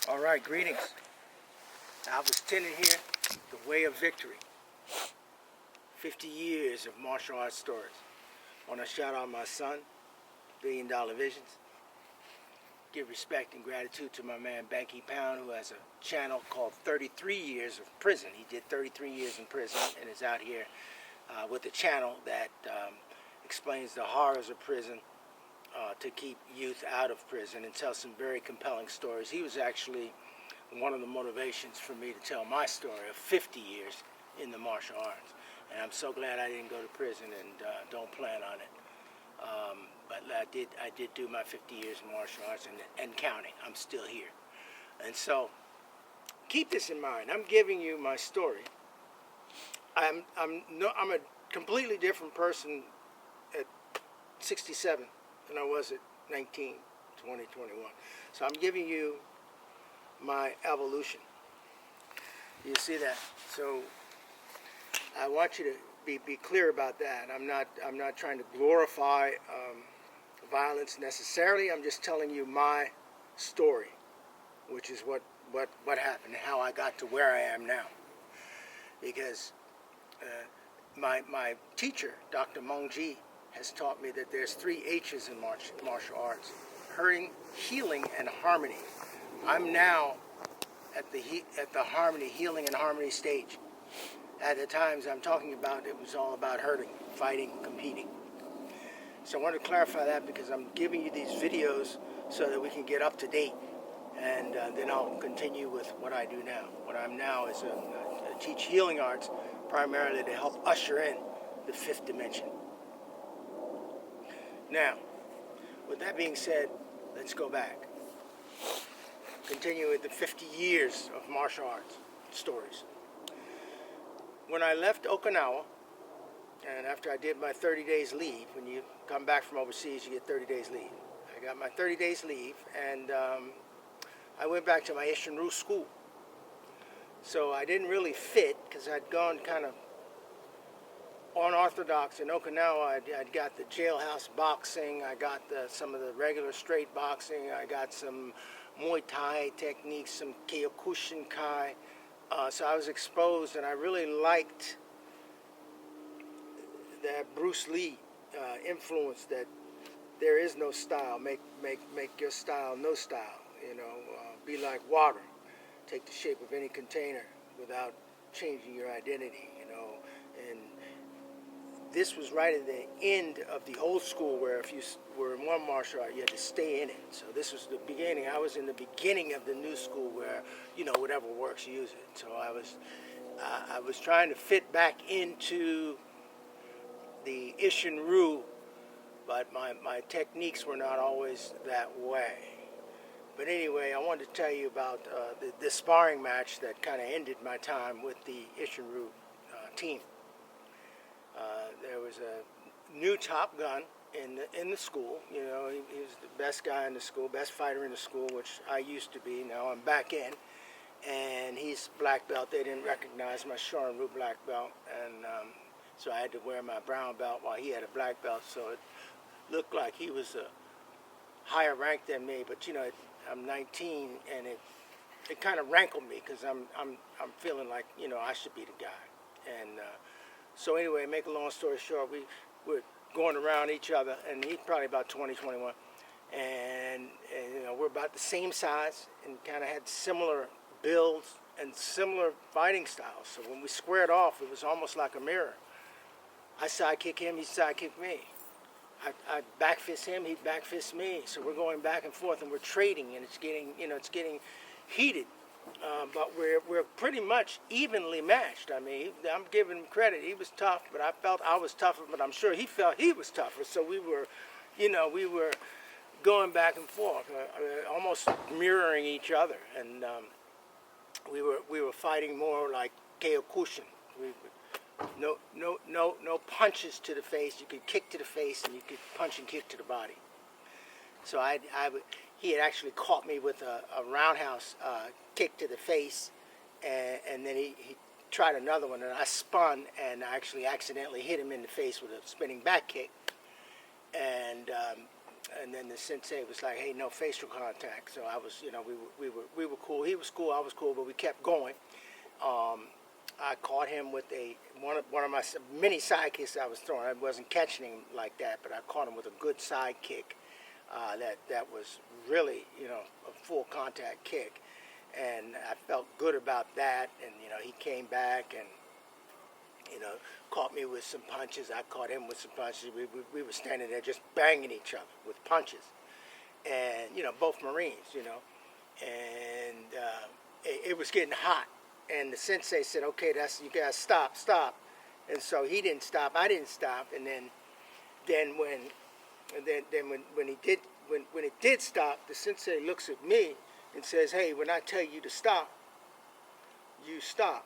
All right, greetings. I was tending here, the way of victory. 50 years of martial arts stories. I want to shout out my son, $1 Billion Visions. Give respect and gratitude to my man Banky Pound, who has a channel called 33 Years of Prison. He did 33 years in prison and is out here with a channel that explains the horrors of prison to keep youth out of prison and tells some very compelling stories. He was actually one of the motivations for me to tell my story of 50 years in the martial arts. And I'm so glad I didn't go to prison and don't plan on it. But I did do my 50 years in martial arts and counting. I'm still here. And so keep this in mind. I'm giving you my story. I'm a completely different person at 67 than I was at 19, 20, 21. So I'm giving you my evolution. You see that? So I want you to be clear about that. I'm not trying to glorify violence necessarily. I'm just telling you my story, which is what happened and how I got to where I am now. Because my teacher, Dr. Mong Ji, has taught me that there's 3 H's in martial arts: hurting, healing, and harmony. I'm now at the harmony, healing, and harmony stage. At the times I'm talking about, it was all about hurting, fighting, competing. So I want to clarify that because I'm giving you these videos so that we can get up to date, and then I'll continue with what I do now. What I'm now is I teach healing arts primarily to help usher in the 5th dimension. Now, with that being said, let's go back. Continue with the 50 years of martial arts stories. When I left Okinawa, and after I did my 30 days leave, when you come back from overseas, you get 30 days leave. I got my 30 days leave, and I went back to my Ishinryu school. So I didn't really fit, because I'd gone kind of unorthodox in Okinawa. I'd got the jailhouse boxing, I got some of the regular straight boxing, I got some Muay Thai techniques, some Kyokushin Kai. So I was exposed, and I really liked that Bruce Lee influence, that there is no style. Make your style no style. Be like water. Take the shape of any container without changing your identity. And this was right at the end of the old school, where if you were in one martial art, you had to stay in it. So this was the beginning. I was in the beginning of the new school, where whatever works, use it. So I was trying to fit back into the Ishinryu, but my techniques were not always that way. But anyway, I wanted to tell you about the sparring match that kind of ended my time with the Ishinryu team. There was a new top gun in the school. He was the best guy in the school, best fighter in the school, which I used to be. Now I'm back in, and he's black belt. They didn't recognize my Shorin-ryu black belt, and so I had to wear my brown belt while he had a black belt. So it looked like he was a higher rank than me. But I'm 19, and it kind of rankled me, because I'm feeling like I should be the guy. And so anyway, make a long story short, we're going around each other, and he's probably about 20, 21, and we're about the same size and kind of had similar builds and similar fighting styles. So when we squared off, it was almost like a mirror. I sidekick him, he sidekick me. I back fist him, he'd back fist me. So we're going back and forth, and we're trading, and it's getting heated. But we're pretty much evenly matched. I mean, I'm giving him credit. He was tough, but I felt I was tougher. But I'm sure he felt he was tougher. So we were going back and forth, almost mirroring each other, and we were fighting more like Kyokushin. No punches to the face. You could kick to the face, and you could punch and kick to the body. So he had actually caught me with a roundhouse kick to the face, and then he tried another one, and I spun and I actually accidentally hit him in the face with a spinning back kick, and and then the sensei was like, "Hey, no facial contact." So I was, we were cool. He was cool, I was cool, but we kept going. I caught him with one of my many side kicks I was throwing. I wasn't catching him like that, but I caught him with a good side kick that was really, a full contact kick, and I felt good about that. And he came back and caught me with some punches. I caught him with some punches. We were standing there just banging each other with punches, and both Marines, and it was getting hot. And the sensei said, "Okay, you guys stop." And so he didn't stop. I didn't stop. And then when it did stop, the sensei looks at me and says, "Hey, when I tell you to stop, you stop."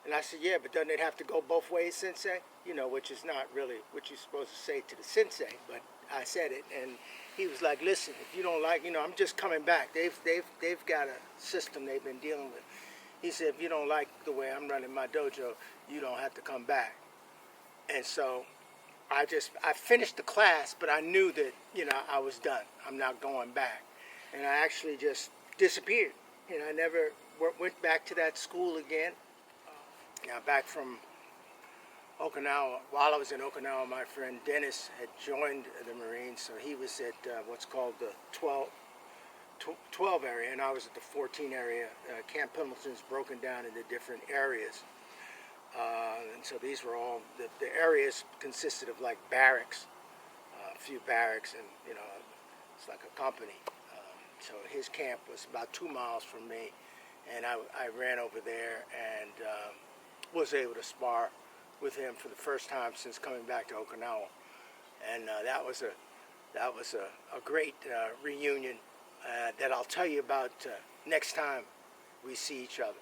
And I said, "Yeah, but doesn't it have to go both ways, sensei?" Which is not really what you're supposed to say to the sensei. But I said it, and he was like, "Listen, if you don't like, I'm just coming back. They've got a system they've been dealing with." He said, "If you don't like the way I'm running my dojo, you don't have to come back." And so I finished the class, but I knew that, I was done. I'm not going back. And I actually just disappeared. I never went back to that school again. Back from Okinawa. While I was in Okinawa, my friend Dennis had joined the Marines, so he was at what's called the 12 area, and I was at the 14 area. Camp Pendleton's broken down into different areas. And so these were all, the areas consisted of like barracks, a few barracks, and it's like a company. So his camp was about 2 miles from me, and I ran over there and was able to spar with him for the first time since coming back to Okinawa. And that was a great reunion that I'll tell you about next time we see each other.